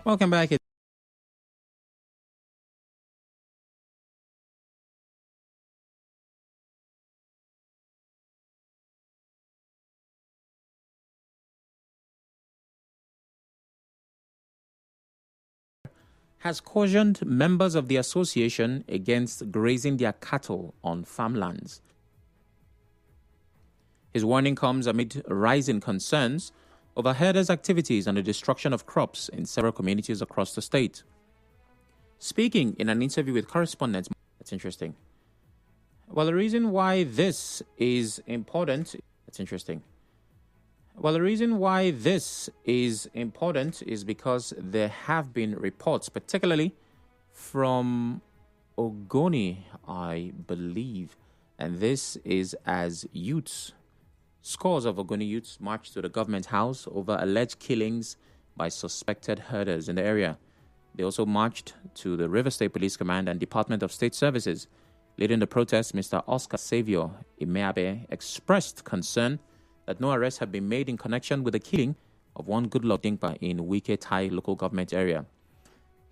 Welcome back. Has cautioned members of the association against grazing their cattle on farmlands. His warning comes amid rising concerns over herders' activities and the destruction of crops in several communities across the state. Speaking in an interview with correspondents, that's interesting. Well, the reason why this is important, the reason why this is important is because there have been reports, particularly from Ogoni, I believe, and this is as scores of Ogoni youths marched to the government house over alleged killings by suspected herders in the area. They also marched to the Rivers State Police Command and Department of State Services. Leading the protest, Mr. Oscar Savio Imeabe expressed concern that no arrests have been made in connection with the killing of one Goodluck Dingpa in Wike Tai local government area.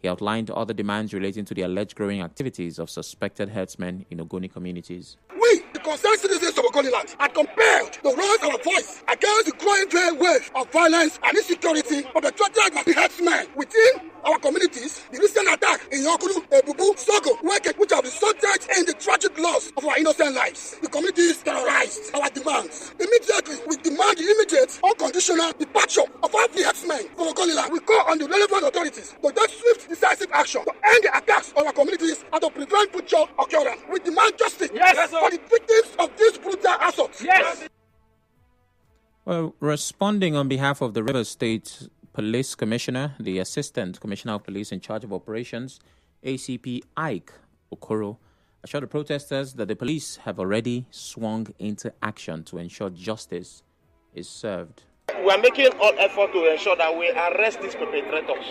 He outlined other demands relating to the alleged growing activities of suspected herdsmen in Ogoni communities. We, the concerned citizens of Ogoniland, are compelled to raise our voice against the growing wave of violence and insecurity perpetrated by the herdsmen within our communities. The recent attack in Yokulu, Ebubu, Sogo, Weke, which have resulted in the tragic loss of our innocent lives. The community is terrorized. Our demands. Immediately, we demand the immediate, unconditional departure of all the herdsmen from Ogoniland. We call on the relevant authorities to take swift, decisive action to end the attacks on our communities and to prevent future occurrence. We demand justice for the victims of this brutal assault. Yes. Well, responding on behalf of the Rivers State Police Commissioner, the Assistant Commissioner of Police in charge of operations, ACP Ike Okoro, assured the protesters that the police have already swung into action to ensure justice is served. We are making all effort to ensure that we arrest these perpetrators.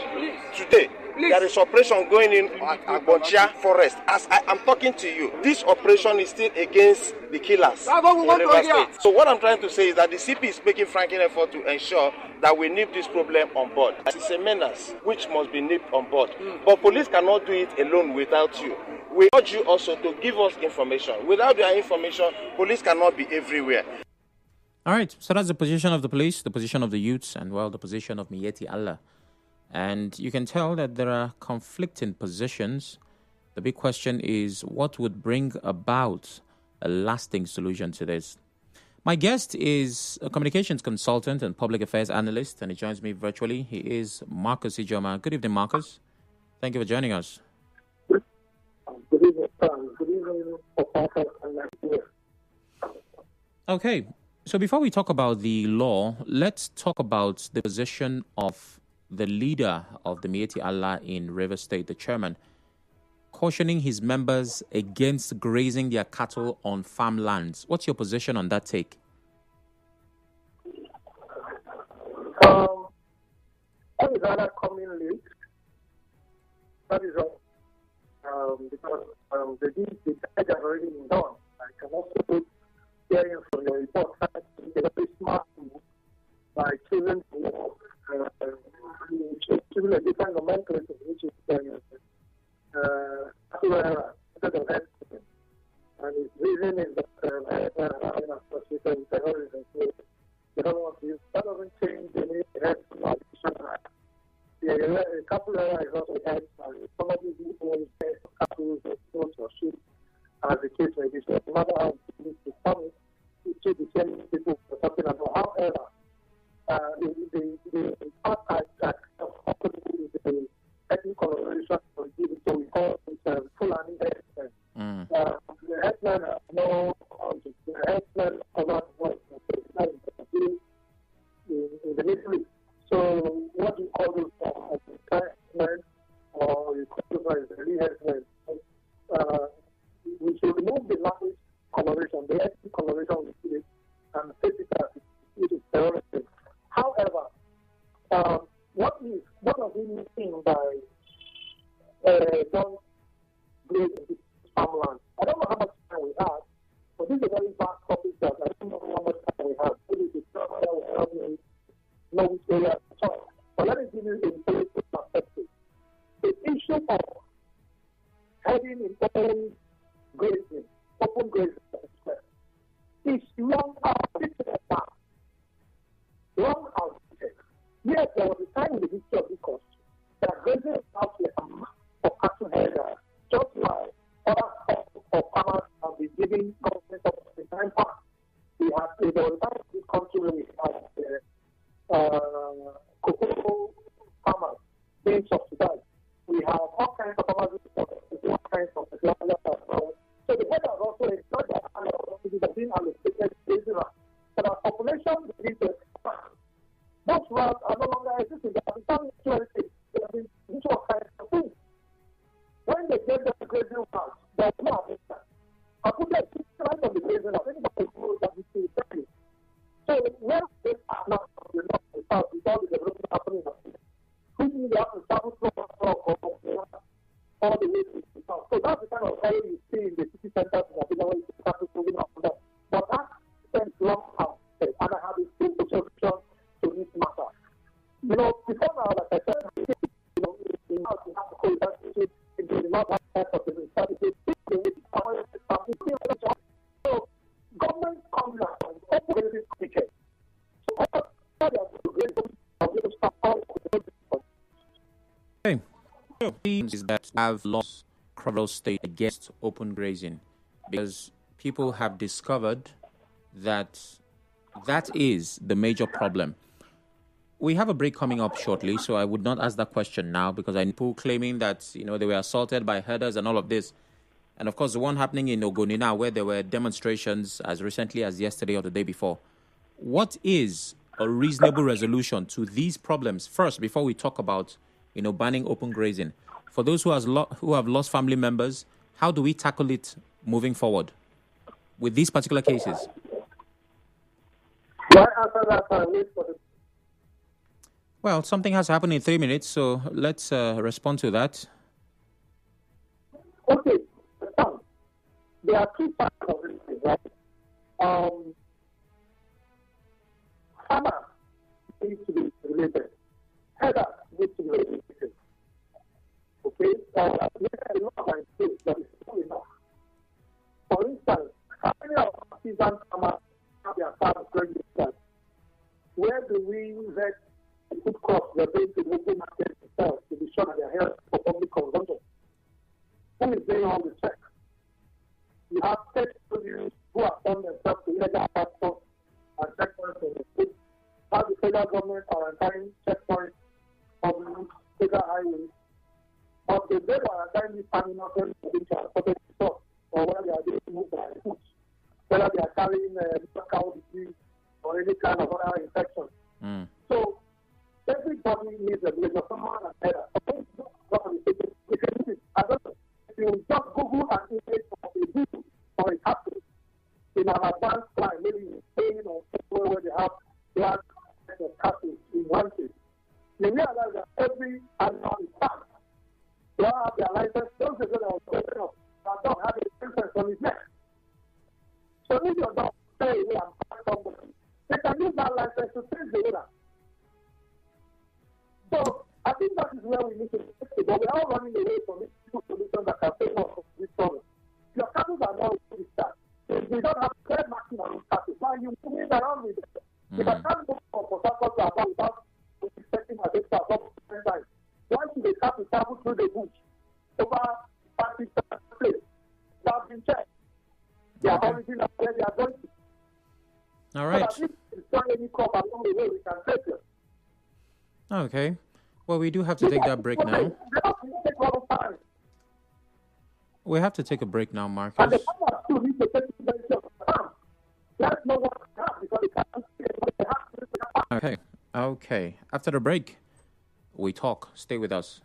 Today, there is operation going in at Agbonchia Forest. As I am talking to you, this operation is still against the killers in Rivers State. So what I'm trying to say is that the CP is making frantic effort to ensure that we nip this problem on board. It's a menace which must be nipped on board. But police cannot do it alone without you. We urge you also to give us information. Without your information, police cannot be everywhere. All right, so that's the position of the police, the position of the youths, and, well, the position of Myetti Allah. And you can tell that there are conflicting positions. The big question is what would bring about a lasting solution to this? My guest is a communications consultant and public affairs analyst, and he joins me virtually. He is Marcus Ijeoma. Good evening, Marcus. Thank you for joining us. Good evening, Good evening. Okay. So before we talk about the law, let's talk about the position of the leader of the Myetti Allah in Rivers State, the chairman, cautioning his members against grazing their cattle on farmlands. What's your position on that take? That is rather coming late. That is because the deed has already been done. I can also put hearing from your report that a very smart move by choosing a different nomenclature, which is and his reason is that association with terrorism. So they don't want to use that. Doesn't change any head from our the cattle area is also head, and somebody who owns cattle or sheep, as the case may be. So no matter how it is farming, it's the same people we're talking about. However, the part that the ethnic coloration will give it, so we call it Fulani herdsmen. The herdsmen are no, the herdsmen are not in the Middle East. So what you call those herdsmen, or you call those Israeli herdsmen, we should remove the language coloration, the ethnic coloration we see, and face it as it is terrorism. However, what does it mean by don't graze in farmland? I don't know how much time we have, but this is a very vast topic that I don't know how much time we have. Maybe it's not that we have no which area to talk. But let me give you a political perspective. issue of heading in open grazing is long outdated now. Long outdated. Yes, there was a time in the history of this country that grazing is out here for cattle headers, just like other forms of farmers have been giving government of the time past. We have there was a time in this country where we have cocoa farmers being subsidized. We have all kinds of farmers all kinds of fertilizer as well. So the weather also ensured that subsidies are being allocated grazing land. But our population begins to expand. Those routes are no longer existing. They have become interesting. They have been into all kinds of things. When they get the grazing routes, there is no assistance. I put that right on the grazing route. Anybody knows that this is effective. So where they are now from the north to the south, without the development happening, which means they have to travel through all the way to the south. So that's the kind of area you see in the city centers in Abuja where you see traffic moving up and down. But that spends long time, and I have a simple solution to this matter. You know, before now, like I said, you know, in the house, you have to call that issue in the north part of the municipality. So government comes out and open this ticket. So all they are going to stop all Okay. Is that have lost several states against open grazing because people have discovered that that is the major problem. We have a break coming up shortly, so I would not ask that question now because I know people claiming that they were assaulted by herders and all of this. And of course, the one happening in Ogoni now, where there were demonstrations as recently as yesterday or the day before. What is a reasonable resolution to these problems? First, before we talk about banning open grazing, for those who have lost family members, how do we tackle it moving forward with these particular cases? Well, something has happened in 3 minutes, so let's respond to that. Okay, there are two parts of this, right? Farmers need to be related. Headers need to be related. Okay? There are a lot of things that is not enough. For instance, how many of artisan farmers have their farms registered? Where do we vet the food crops they're going to the open market themselves to be sure that they're healthy for public consumption? Who is doing all the checks? You have tech studios who have done themselves to illegal passports and checkpoints in the state. How the federal government are entering checkpoints of the federal highways. But the day they are entering these terminals which are supposed to stop, or whether they are being moved by foot, whether they are carrying cow disease or any kind of other infection. So everybody needs a regulation. Someone has better. If you just Google an image of a bull or a cattle in an advanced line, maybe in Spain or somewhere where they have large cattle in one place, you realize that every animal is tagged. They all have their license. Those people that are open up, that don't have a license on his neck. So if your dog stay away and pass somebody, they can use that license to change the owner. So I think that is where we need to get to, but we're all running away from this solution that can save us from this problem. Your cattle are not really start. We don't have clear marking on these cattle. Now you move around with it. If I can't go for Port Harcourt without respecting my data about 10 times, why should they have to travel through the bush over 30 places? They have been checked. They are origin of where they are going to. All right. So that if you destroy any crop along the way, we can take it. Okay. Well, we do have to take that break now. We have to take a break now, Marcus. And the farmers too need to take advantage of the farm. Let's know what they have because they can't see what they have. Okay. After the break, we talk. Stay with us.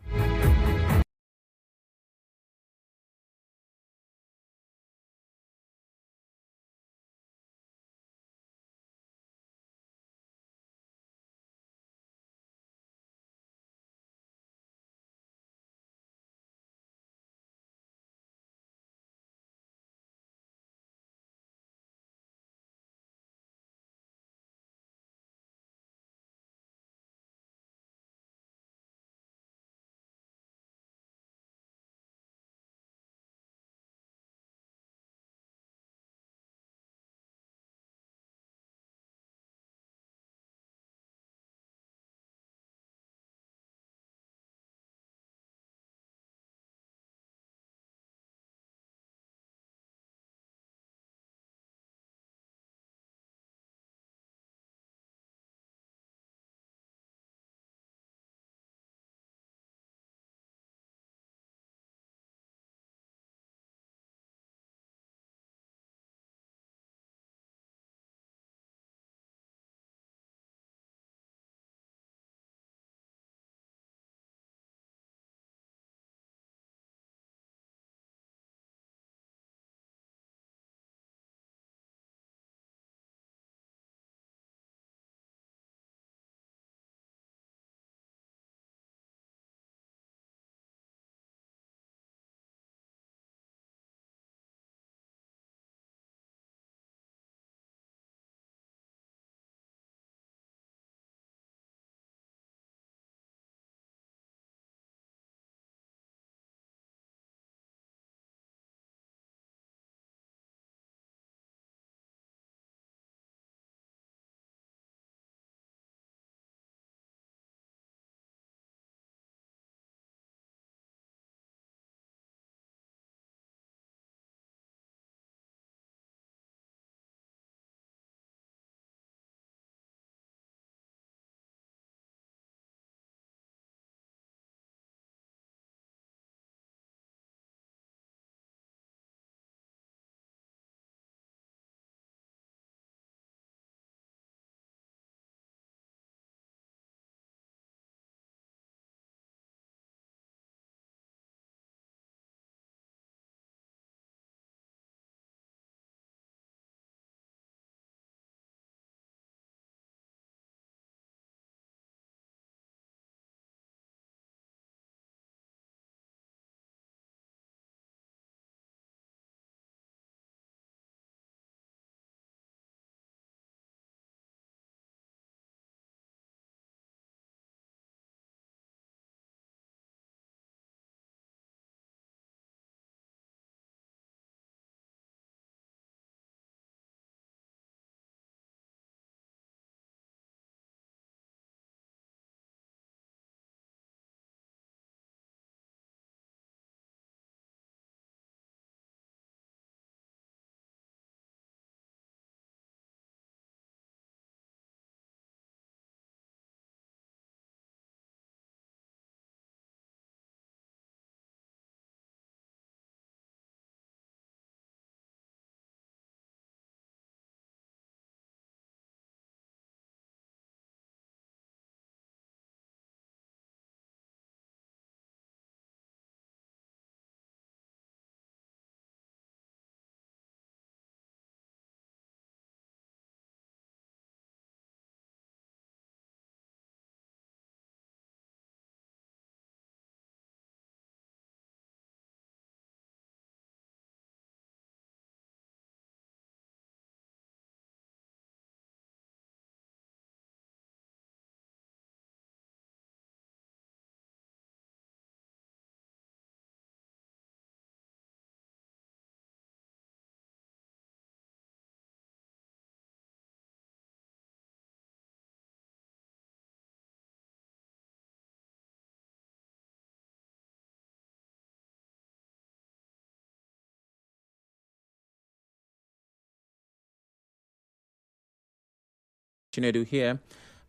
Chinedu here.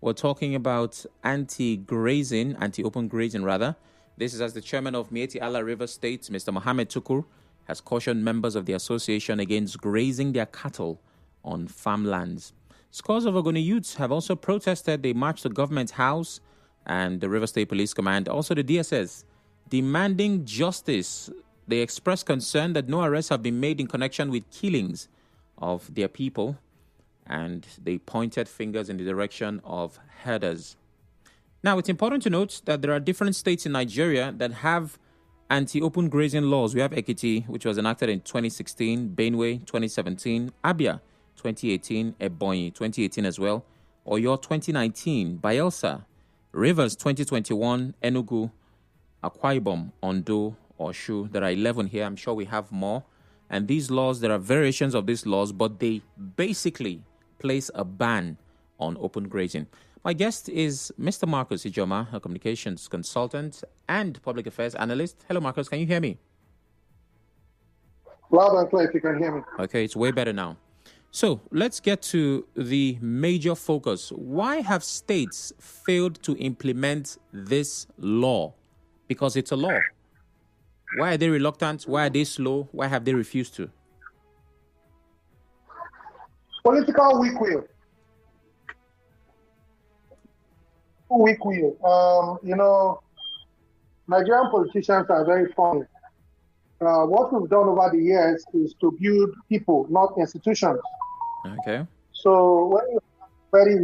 We're talking about anti-open grazing rather. This is as the chairman of Myetti Allah Rivers State, Mr. Mohammed Tukur, has cautioned members of the association against grazing their cattle on farmlands. Scores of Ogoni youths have also protested. They marched to Government House and the River State Police Command, also the DSS, demanding justice. They expressed concern that no arrests have been made in connection with killings of their people, and they pointed fingers in the direction of herders. Now, it's important to note that there are different states in Nigeria that have anti-open grazing laws. We have Ekiti, which was enacted in 2016, Benue 2017, Abia 2018, Ebonyi 2018 as well, Oyo 2019, Bayelsa, Rivers 2021, Enugu, Akwa Ibom, Ondo, Oshu. There are 11 here. I'm sure we have more. And these laws, there are variations of these laws, but they basically place a ban on open grazing. My guest is Mr. Marcus Ijeoma, a communications consultant and public affairs analyst. Hello, Marcus. Can you hear me? Loud and clear if you can hear me. Okay, it's way better now. So let's get to the major focus. Why have states failed to implement this law? Because it's a law. Why are they reluctant? Why are they slow? Why have they refused to? Political weak will. Weak will. Nigerian politicians are very funny. What we've done over the years is to build people, not institutions. Okay. So when you have very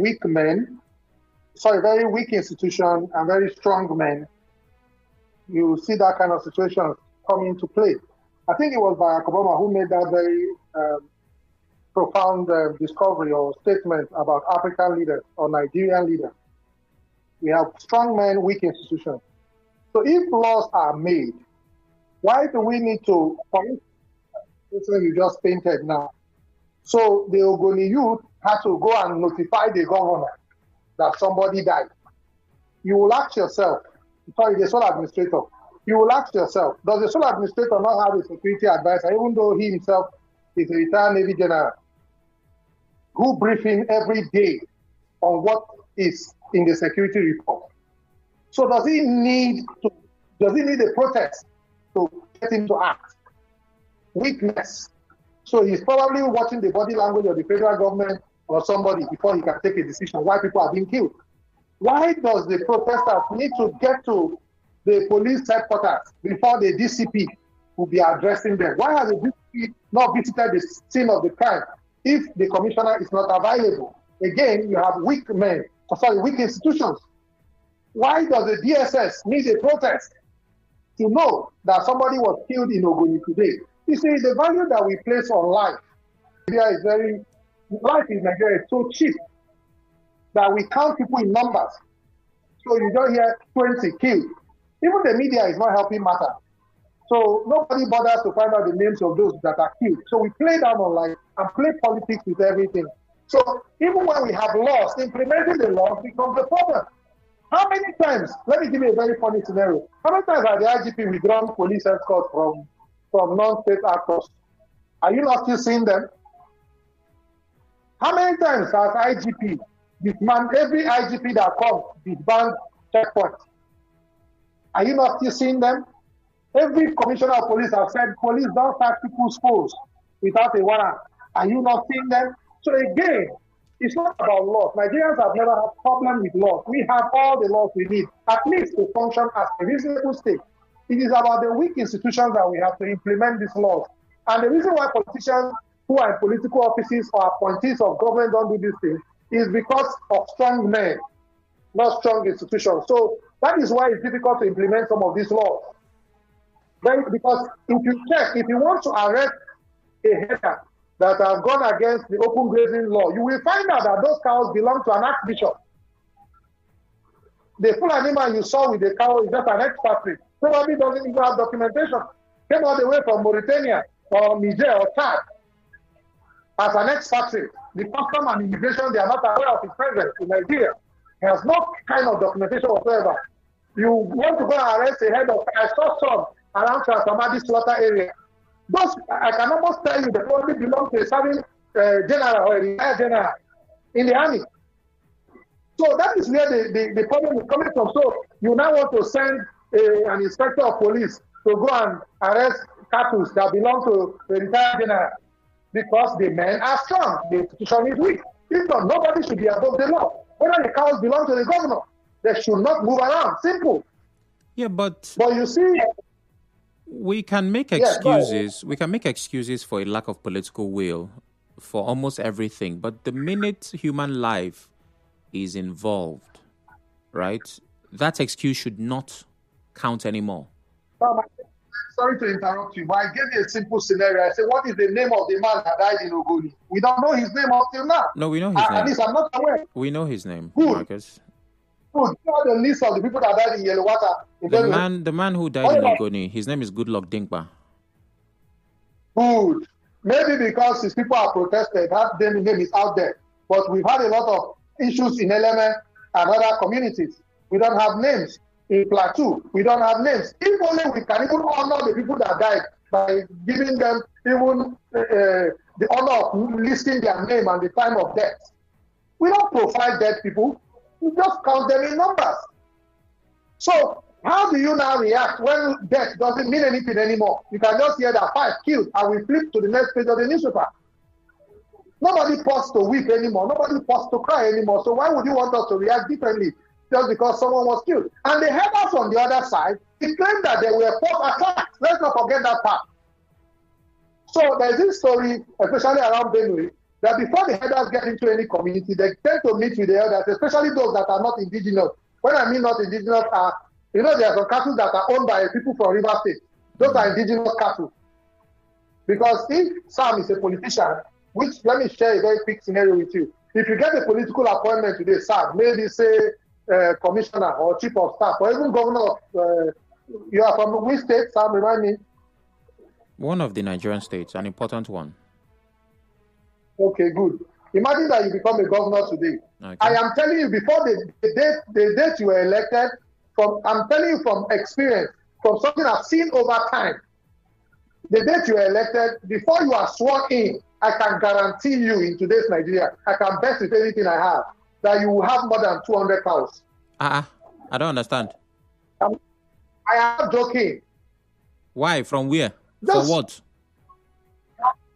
weak institution and very strong men, you see that kind of situation come into play. I think it was Barack Obama who made that very profound discovery or statement about African leaders or Nigerian leaders. We have strong men, weak institutions. So if laws are made, why do we need to, for instance, this one you just painted now. So the Ogoni youth had to go and notify the governor that somebody died. You will ask yourself, sorry, the sole administrator, you will ask yourself, does the sole administrator not have a security advisor, even though he himself is a retired Navy general, who brief him every day on what is in the security report? So does he need a protest to get him to act? Weakness. So he's probably watching the body language of the federal government or somebody before he can take a decision why people are being killed. Why does the protesters need to get to the police headquarters before the DCP will be addressing them? Why has the DCP not visited the scene of the crime if the commissioner is not available? Again, you have weak institutions. Why does the DSS need a protest to know that somebody was killed in Ogoni today? You see, the value that we place on life, life in Nigeria is so cheap that we count people in numbers. So you don't hear 20 killed. Even the media is not helping matter. So nobody bothers to find out the names of those that are killed. So we play down on life and play politics with everything. So even when we have laws, implementing the laws becomes a problem. How many times, let me give you a very funny scenario. How many times have the IGP withdrawn police escorts from non-state actors? Are you not still seeing them? How many times has IGP disbanded every IGP that comes disband checkpoint? Are you not still seeing them? Every commissioner of police has said police don't start people's schools without a warrant. Are you not seeing them? So again, it's not about laws. Nigerians have never had problem with laws. We have all the laws we need, at least to function as a reasonable state. It is about the weak institutions that we have to implement these laws. And the reason why politicians who are in political offices or appointees of government don't do these things is because of strong men, not strong institutions. So that is why it's difficult to implement some of these laws. Because if you want to arrest a header that have gone against the open grazing law, you will find out that those cows belong to an archbishop. The full animal you saw with the cow is just an expatriate. Probably doesn't even have documentation. Came all the way from Mauritania or Niger or Chad as an expatriate. The custom and immigration, they are not aware of his presence in Nigeria. He has no kind of documentation whatsoever. You want to go and arrest a head of, I saw some around Transamadi slaughter area. Those, I can almost tell you, they probably belong to a serving general or a retired general in the army. So that is where the problem is coming from. So you now want to send an inspector of police to go and arrest cattle that belong to the retired general because the men are strong, the institution is weak. If not, nobody should be above the law. Whether the cows belong to the governor, they should not move around. Simple. Yeah, but you see, we can make excuses. We can make excuses for a lack of political will for almost everything. But the minute human life is involved, right, that excuse should not count anymore. Sorry to interrupt you, but I gave you a simple scenario. I said, what is the name of the man that died in Ogoni? We don't know his name until now. No, we know his name. At least I'm not aware. We know his name, Good. Marcus. Good. You know the list of the people that died in Yellowwater. The man who died in Ogoni, his name is Goodluck Dinkpa. Good. Maybe because his people are protested, that name is out there. But we've had a lot of issues in Eleme and other communities. We don't have names. In Plateau, we don't have names. If only we can even honor the people that died by giving them even the honor of listing their name and the time of death. We don't profile dead people. We just count them in numbers. So how do you now react when death doesn't mean anything anymore? You can just hear that 5 killed and we flip to the next page of the newspaper. Nobody paused to weep anymore. Nobody paused to cry anymore. So why would you want us to react differently just because someone was killed? And the headers on the other side, it claimed that they were forced attacks. Let's not forget that part. So there's this story, especially around Benue, that before the headers get into any community, they tend to meet with the elders, especially those that are not indigenous. When I mean not indigenous, there are some cattle that are owned by people from Rivers State. Those are indigenous cattle. Because if Sam is a politician, which let me share a very quick scenario with you. If you get a political appointment today, Sam, maybe say commissioner or chief of staff or even governor of, you are from which state, Sam, remind me? One of the Nigerian states, an important one. Okay, good. Imagine that you become a governor today. Okay. I am telling you, before the date you were elected, I'm telling you from experience, from something I've seen over time, the date you were elected, before you are sworn in, I can guarantee you in today's Nigeria, I can bet with anything I have, that you will have more than 200 cows. I don't understand. I am joking. Why? From where? For what?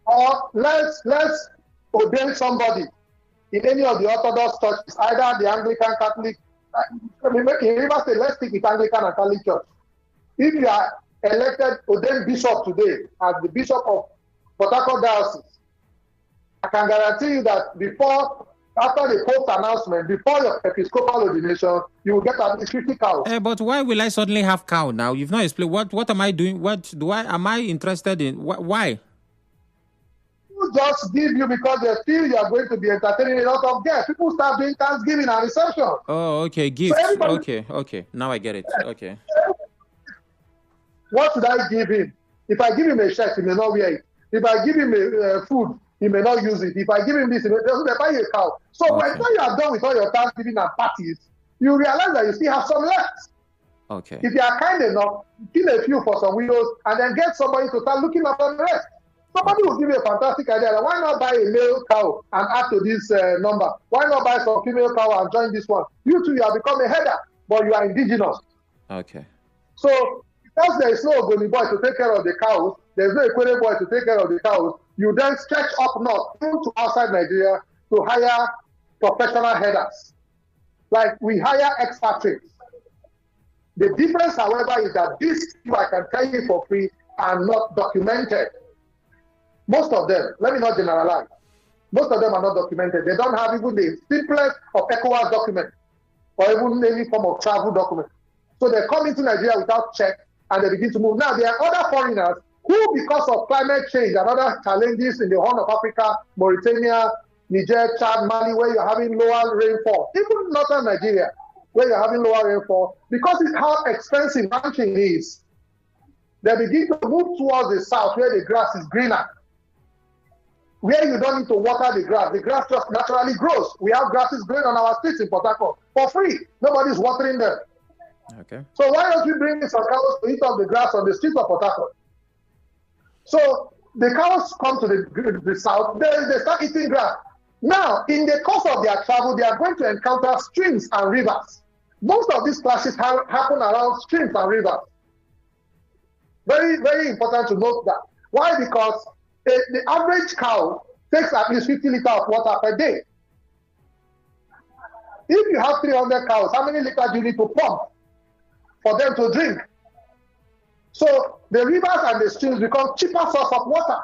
Or let's ordain somebody in any of the Orthodox churches, either the Anglican, Catholic. In Rivers State, let's stick with Anglican and Catholic Church. If you are elected, ordained bishop today as the bishop of Port Harcourt Diocese, I can guarantee you that after the Pope's announcement, before your Episcopal ordination, you will get at least 50 cows. But why will I suddenly have cow now? You've not explained. What am I doing? Am I interested in? Why? Just give you because they feel you are going to be entertaining a lot of guests. People start doing Thanksgiving and reception. Oh, okay, gifts. So okay. Now I get it. Okay. What should I give him? If I give him a shirt, he may not wear it. If I give him food, he may not use it. If I give him this, he may buy a cow. So when you are done with all your Thanksgiving and parties, you realize that you still have some left. Okay. If you are kind enough, kill a few for some widows and then get somebody to start looking after the rest. Somebody will give you a fantastic idea. Like, why not buy a male cow and add to this number? Why not buy some female cow and join this one? You too, you have become a header, but you are indigenous. Okay. So because there is no Ogoni boy to take care of the cows, there is no Ekwere boy to take care of the cows, you then stretch up north, even to outside Nigeria, to hire professional headers. Like we hire expatriates. The difference, however, is that these people, I can tell you for free, are not documented. Most of them, let me not generalize, most of them are not documented. They don't have even the simplest of ECOWAS document or even any form of travel document. So they come into Nigeria without check and they begin to move. Now, there are other foreigners who, because of climate change and other challenges in the Horn of Africa, Mauritania, Niger, Chad, Mali, where you're having lower rainfall, even northern Nigeria, where you're having lower rainfall, because it's how expensive ranching is, they begin to move towards the south where the grass is greener, where you don't need to water the grass just naturally grows. We have grasses growing on our streets in Port Harcourt for free. Nobody's watering them. Okay. So why don't we bring some cows to eat off the grass on the streets of Port Harcourt? So the cows come to the south, they start eating grass. Now, in the course of their travel, they are going to encounter streams and rivers. Most of these clashes happen around streams and rivers. Very, very important to note that. Why? Because the average cow takes at least 50 liters of water per day. If you have 300 cows, how many liters do you need to pump for them to drink? So the rivers and the streams become cheaper source of water.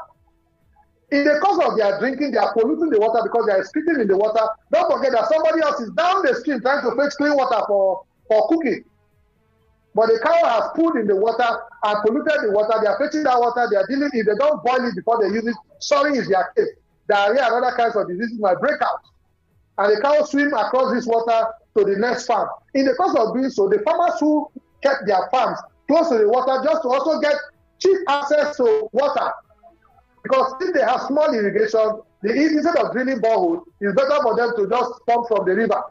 In the course of their drinking, they are polluting the water because they are spitting in the water. Don't forget that somebody else is down the stream trying to fetch clean water for cooking. But the cow has pulled in the water and polluted the water. They are fetching that water. They are dealing with it. They don't boil it before they use it. Sorry is their case. Diarrhea and other kinds of diseases might break out. And the cows swim across this water to the next farm. In the course of doing so, the farmers who kept their farms close to the water just to also get cheap access to water. Because if they have small irrigation, instead of drilling borehole, it's better for them to just pump from the river.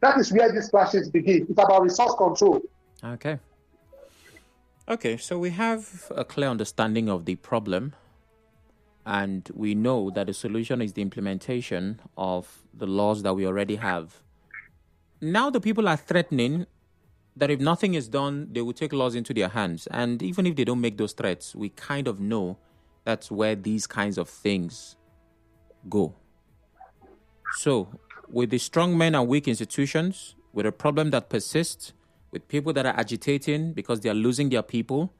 That is where these clashes begin. It's about resource control. Okay, so we have a clear understanding of the problem, and we know that the solution is the implementation of the laws that we already have. Now the people are threatening that if nothing is done, they will take laws into their hands. And even if they don't make those threats, we kind of know that's where these kinds of things go. So, with the strong men and weak institutions, with a problem that persists, with people that are agitating because they are losing their people,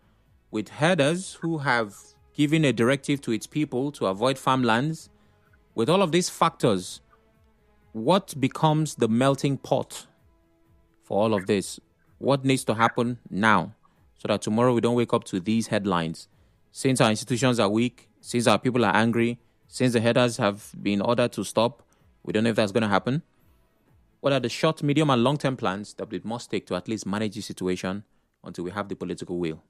with herders who have given a directive to its people to avoid farmlands, with all of these factors, what becomes the melting pot for all of this? What needs to happen now so that tomorrow we don't wake up to these headlines? Since our institutions are weak, since our people are angry, since the herders have been ordered to stop, we don't know if that's going to happen. What are the short, medium, and long-term plans that we must take to at least manage the situation until we have the political will?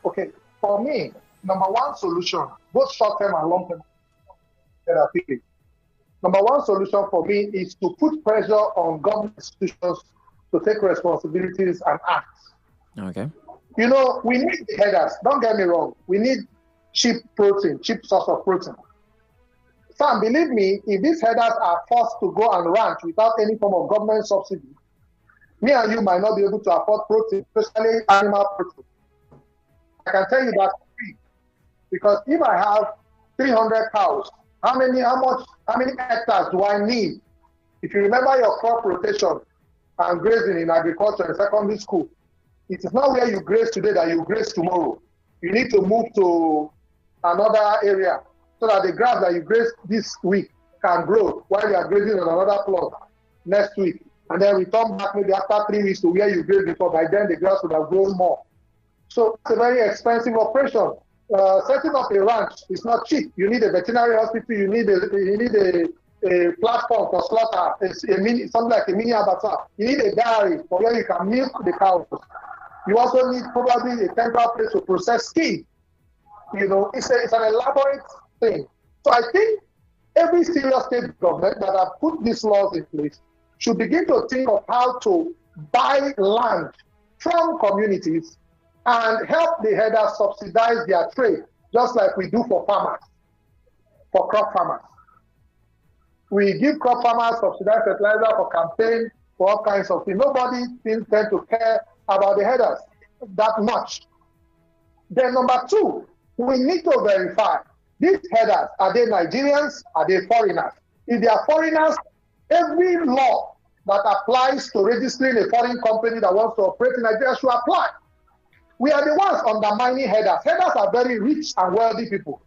Okay, for me, number one solution, both short-term and long-term therapy. Number one solution for me is to put pressure on government institutions to take responsibilities and act. Okay. You know, we need the herders. Don't get me wrong. We need cheap protein, cheap source of protein. Sam, believe me, if these herders are forced to go and ranch without any form of government subsidy, me and you might not be able to afford protein, especially animal protein. I can tell you that free. Because if I have 300 cows, how many hectares do I need? If you remember your crop rotation and grazing in agriculture in secondary school, it is not where you graze today that you graze tomorrow. You need to move to another area so that the grass that you graze this week can grow while you are grazing on another plot next week. And then return back maybe after 3 weeks to where you grazed before. By then the grass would have grown more. So it's a very expensive operation. Setting up a ranch is not cheap. You need a veterinary hospital. You need a platform for slaughter. Something like a mini abattoir. You need a dairy for where you can milk the cows. You also need probably a temporary place to process skin. You know, it's an elaborate thing. So I think every serious state government that have put these laws in place should begin to think of how to buy land from communities and help the herders subsidize their trade, just like we do for farmers, for crop farmers. We give crop farmers subsidized fertilizer for campaign, for all kinds of things. Nobody tends to care about the herders that much. Then number two, we need to verify these herders, are they Nigerians? Are they foreigners? If they are foreigners, every law that applies to registering a foreign company that wants to operate in Nigeria should apply. We are the ones undermining herders. Herders are very rich and wealthy people.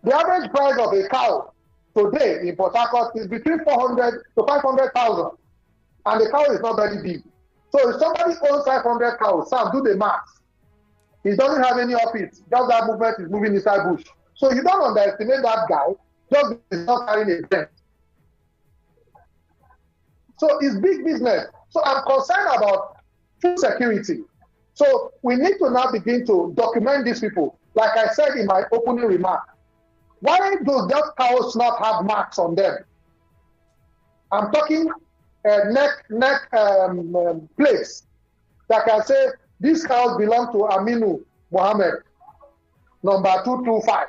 The average price of a cow today in Port Harcourt is between 400 to 500,000, and the cow is not very big. So if somebody owns 500 cows, Sam, do the math. He doesn't have any of it. Just that movement is moving inside bush. So you don't underestimate that guy just because he's not carrying a dent. So it's big business. So I'm concerned about food security. So we need to now begin to document these people. Like I said in my opening remark, why do those cows not have marks on them? I'm talking neck plates that can say these cows belong to Aminu Mohammed, number 225.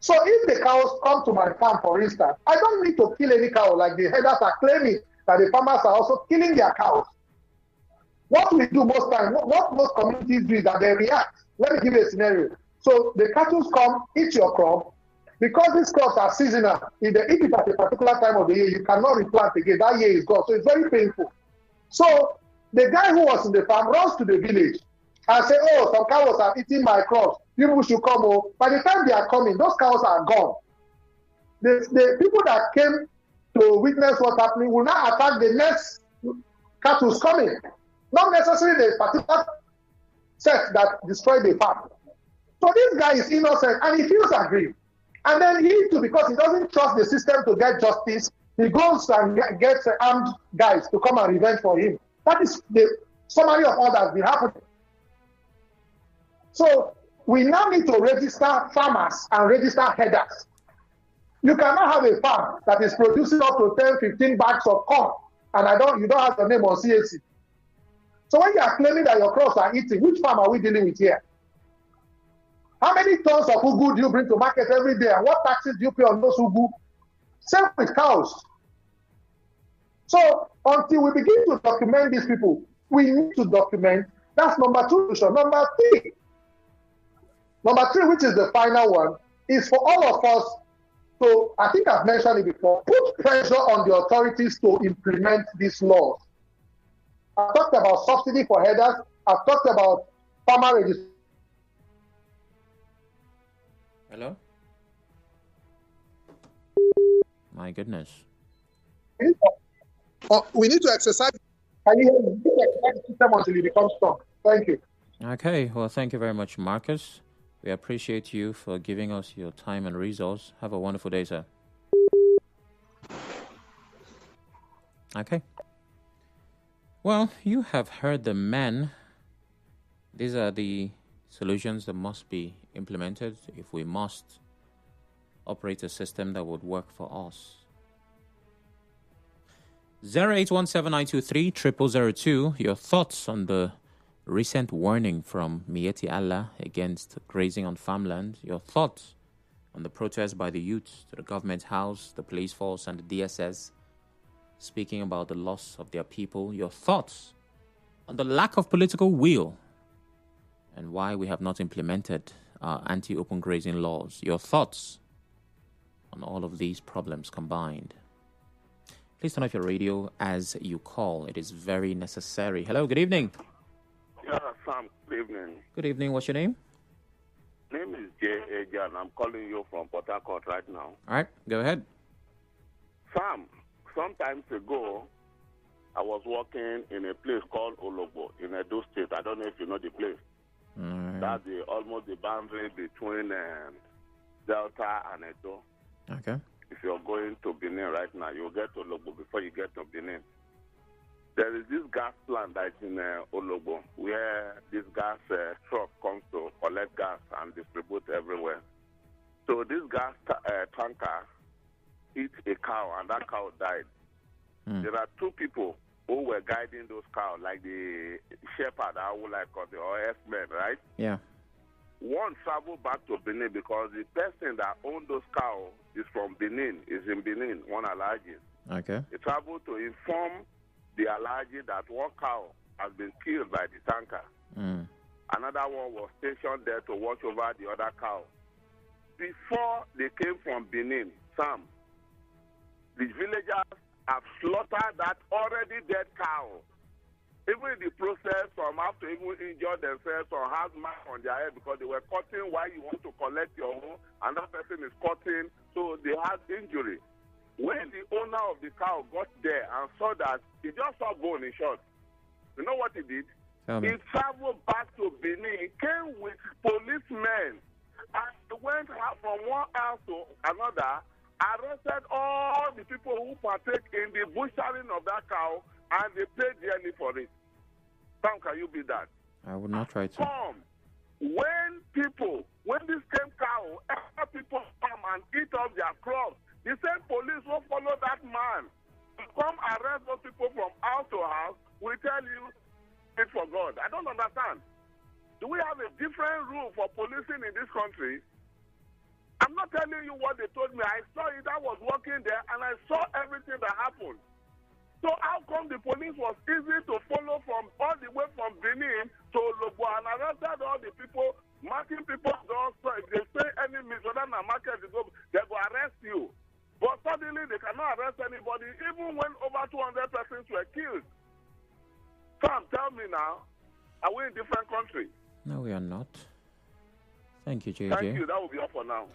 So if the cows come to my farm, for instance, I don't need to kill any cow like the headers are claiming that the farmers are also killing their cows. What we do most time, what most communities do is that they react. Let me give you a scenario. So the cattle come, eat your crop. Because these crops are seasonal, if they eat it at a particular time of the year, you cannot replant again. That year is gone. So it's very painful. So the guy who was in the farm runs to the village and says, oh, some cows are eating my crops. People should come. Oh. By the time they are coming, those cows are gone. The people that came to witness what's happening will now attack the next cattle coming. Not necessarily the particular set that destroyed the farm. So this guy is innocent and he feels aggrieved. And then he too, because he doesn't trust the system to get justice, he goes and gets armed guys to come and revenge for him. That is the summary of all that's been happening. So we now need to register farmers and register headers. You cannot have a farm that is producing up to 10, 15 bags of corn, and you don't have your name on CAC. So when you are claiming that your crops are eating, which farm are we dealing with here? How many tons of ugu do you bring to market every day, and what taxes do you pay on those ugu? Same with cows. So until we begin to document these people, we need to document. That's number two. Number three, which is the final one, is for all of us. So I think I've mentioned it before. Put pressure on the authorities to implement these laws. I've talked about subsidy for headers. I've talked about farmer registration. Hello? My goodness. We need to exercise. Can you hear me? We need to exercise the system until it becomes strong. Thank you. Okay. Well, thank you very much, Marcus. We appreciate you for giving us your time and resource. Have a wonderful day, sir. Okay. Well, you have heard the man. These are the solutions that must be implemented if we must operate a system that would work for us. 08179230002. Your thoughts on the recent warning from Myetti Allah against grazing on farmland. Your thoughts on the protest by the youth to the government house, the police force, and the DSS, speaking about the loss of their people. Your thoughts on the lack of political will and why we have not implemented our anti-open grazing laws. Your thoughts on all of these problems combined. Please turn off your radio as you call. It is very necessary. Hello, good evening. Yeah, Sam, good evening. Good evening. What's your name? My name is J.A. and I'm calling you from Port Harcourt right now. All right, go ahead. Sam, some times ago, I was working in a place called Ologbo in Edo State. I don't know if you know the place. That's almost the boundary between Delta and Edo. Okay. If you're going to Benin right now, you'll get to Ologbo before you get to Benin. There is this gas plant that's in Ologbo where this gas truck comes to collect gas and distribute everywhere. So this gas tanker hit a cow and that cow died. There are two people who were guiding those cows, like the shepherd, I would like call the OS-men, right? Yeah. One traveled back to Benin because the person that owned those cows is from Benin, is in Benin, one Alhaji. Okay. He traveled to inform the Alhaji that one cow has been killed by the tanker. Another one was stationed there to watch over the other cow. Before they came from Benin, Sam, the villagers have slaughtered that already dead cow. Even in the process, some have to even injure themselves or have marks on their head because they were cutting while you want to collect your own, and that person is cutting, so they had injury. When the owner of the cow got there and saw that, he just saw bone in short. You know what he did? He traveled back to Benin, came with policemen, and went from one house to another, arrested all the people who partake in the butchering of that cow, and they paid dearly for it. Sam, can you be that? I would not try to. When this same cow, other people come and eat up their crops, the same police will follow that man to come arrest those people from house to house. We tell you, it's for God. I don't understand. Do we have a different rule for policing in this country? I'm I'm not telling you what they told me. I saw it. I was working there, and I saw everything that happened. So how come the police was easy to follow from all the way from Benin to Lobo and arrested all the people, marking people doors? So if they say any Mizodan market, they will arrest you. But suddenly they cannot arrest anybody, even when over 200 persons were killed. Sam, tell me now, are we in different countries? No, we are not. Thank you, JJ. Thank you. That will be all for now.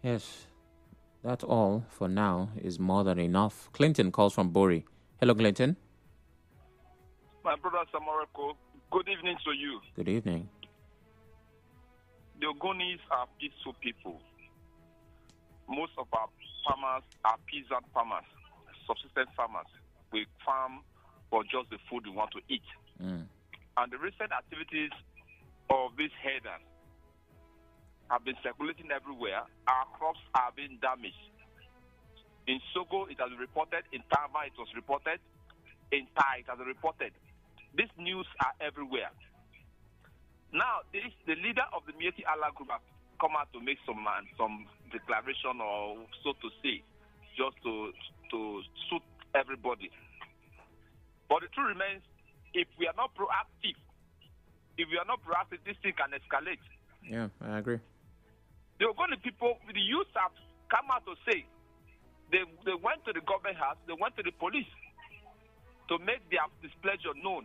Yes, that's all for now is more than enough. Clinton calls from Bori. Hello, Clinton. My brother Samarako, good evening to you. Good evening. The Ogonis are peaceful people. Most of our farmers are peasant farmers, subsistence farmers. We farm for just the food we want to eat. And the recent activities of these herders have been circulating everywhere. Our crops are being damaged. In Sogo, it has been reported. In Tama, it was reported. In Tai, it has been reported. These news are everywhere. Now, the leader of the Myetti Allah group has come out to make some declaration, or so to say, just to suit everybody. But the truth remains, if we are not proactive, this thing can escalate. Yeah, I agree. The Ogoni people, the youth have come out to say they went to the government house, they went to the police to make their displeasure known.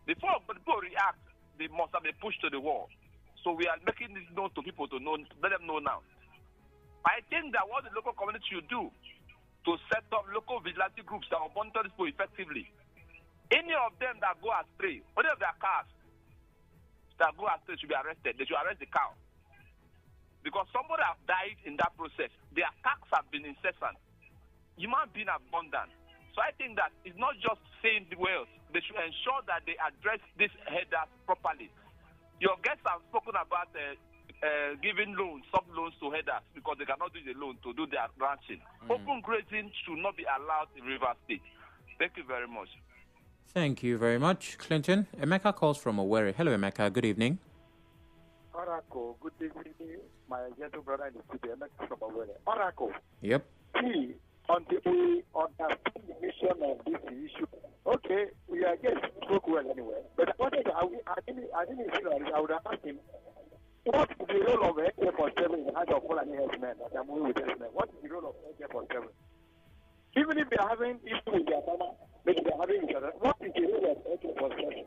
Before people react, they must have been pushed to the wall. So we are making this known to people to know, let them know now. I think that what the local community should do to set up local vigilante groups that will monitor this people effectively. Any of them that go astray, any of their cars that go astray should be arrested. They should arrest the cow. Because somebody have died in that process. Their attacks have been incessant. Human being abundant. So I think that it's not just saying the words. They should ensure that they address these headers properly. Your guests have spoken about giving loans, sub-loans to headers because they cannot do the loan to do their ranching. Open grazing should not be allowed in Rivers State. Thank you very much. Thank you very much, Clinton. Emeka calls from Owerri. Hello, Emeka. Good evening. Oracle, good evening, my gentle brother in the studio, Emeka from Owerri. Oracle. Yep. See, until we understand the mission of this issue, okay, we are just spoke well anyway. But I didn't feel like I would have asked him, what is the role of AK-47 in the hands of Fulani herdsmen? I'm with herdsmen. What is the role of AK-47? Even if they are having issues with their farmer, maybe they are having each other, what is the role of AK-47?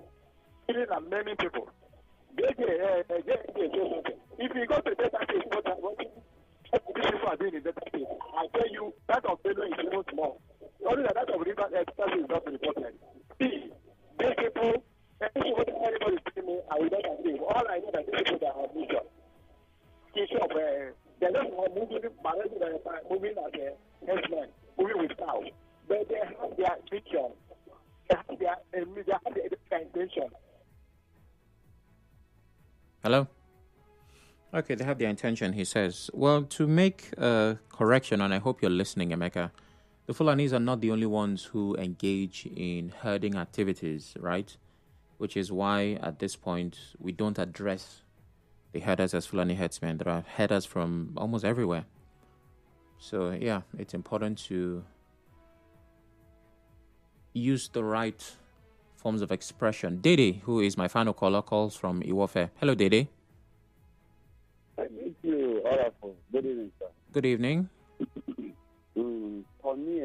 Killing and maiming people. If you go to data space, what these people are doing in data space, I tell you, that of Benue is even small. Only that of Rivers is not reported. See, these people, anybody is telling me, I will not agree. All I know that these people that have mission. They're just moving as a herdsman, moving with cows. But they have their mission. They have their intention. Hello? Okay, they have their intention, he says. Well, to make a correction, and I hope you're listening, Emeka, the Fulanis are not the only ones who engage in herding activities, right? Which is why, at this point, we don't address the herders as Fulani herdsmen. There are herders from almost everywhere. So, yeah, it's important to use the right forms of expression. Dede, who is my final caller, calls from Iwofe. Hello, Dede. Thank you, Oracle. Good evening, sir. Good evening. For me,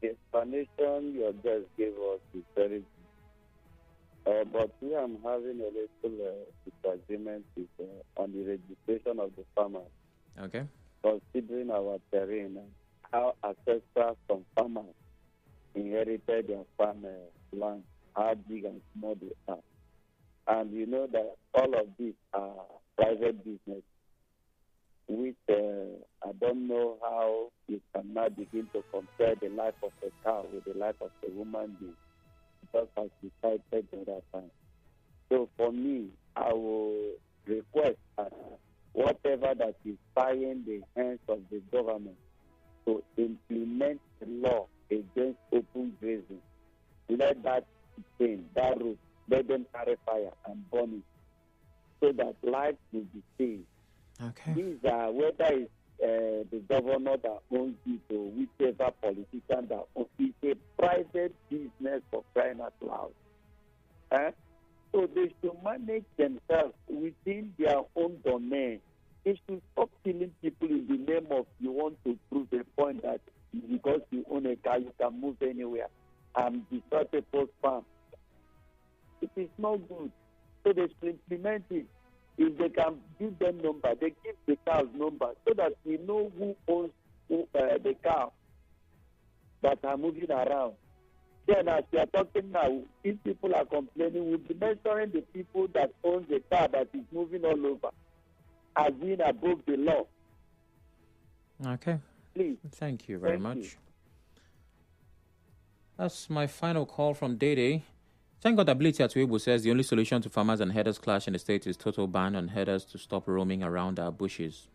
the explanation your guest gave us is very good. But here I'm having a little disagreement with, on the registration of the farmers. Okay. Considering our terrain and how ancestors from farmers inherited their farm land, how big and small they are. And you know that all of these are private business, which I don't know how you can now begin to compare the life of a cow with the life of a human being, just as we cited the other time. So for me, I will request that whatever that is tying the hands of the government to implement the law against open grazing, let that thing, that route, let them carry fire and burn it, so that life will be saved Okay. These are whether it's the governor that owns it or whichever politician that owns it. It's a private business for crying out loud. So they should manage themselves within their own domain. They should stop killing people in the name of you want to prove a point that because you own a car, you can move anywhere and destroy people's farm. It is not good. So they should implement it. If they can give them number, they give the cow's number so that we know who owns the cow that are moving around. Then as we are talking now, if people are complaining, we'll be measuring the people that own the car that is moving all over as being above the law. Okay. Please. Thank you very much. That's my final call from Dede. Thank God Ability Atuebu says the only solution to farmers and herders clash in the state is total ban on herders to stop roaming around our bushes.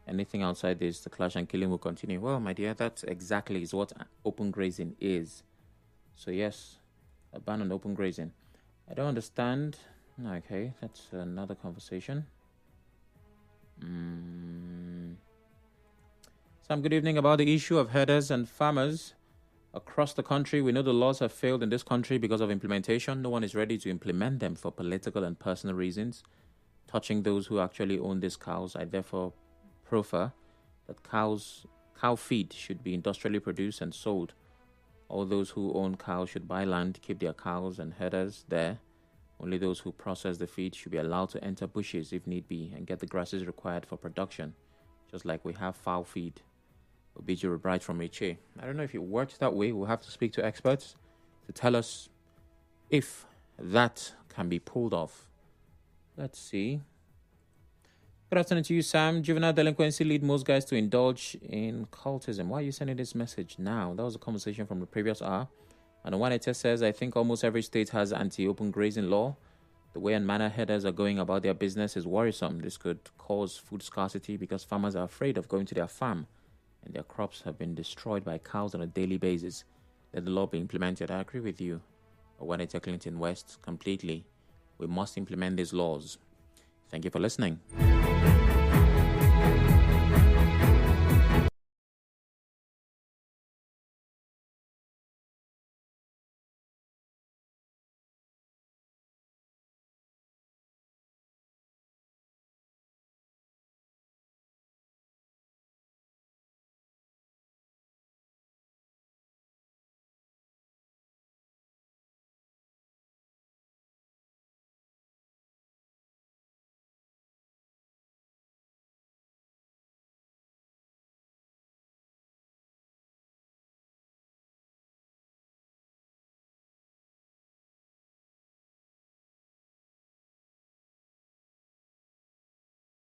Anything outside this, the clash and killing will continue. Well, my dear, that exactly is what open grazing is. So yes, a ban on open grazing. I don't understand. Okay, that's another conversation. Sam, good evening. About the issue of herders and farmers across the country, we know the laws have failed in this country because of implementation. No one is ready to implement them for political and personal reasons. Touching those who actually own these cows, I therefore prefer that cow feed should be industrially produced and sold. All those who own cows should buy land, keep their cows and herders there. Only those who process the feed should be allowed to enter bushes if need be and get the grasses required for production, just like we have fowl feed. Obiju Bright from Iche. I don't know if it works that way. We'll have to speak to experts to tell us if that can be pulled off. Let's see. Good afternoon to you, Sam. Juvenile delinquency lead most guys to indulge in cultism. Why are you sending this message now? That was a conversation from the previous hour. And the one it says, I think almost every state has anti-open grazing law. The way and manner herders are going about their business is worrisome. This could cause food scarcity because farmers are afraid of going to their farm and their crops have been destroyed by cows on a daily basis. Let the law be implemented. I agree with you. Owanete Clinton West completely. We must implement these laws. Thank you for listening.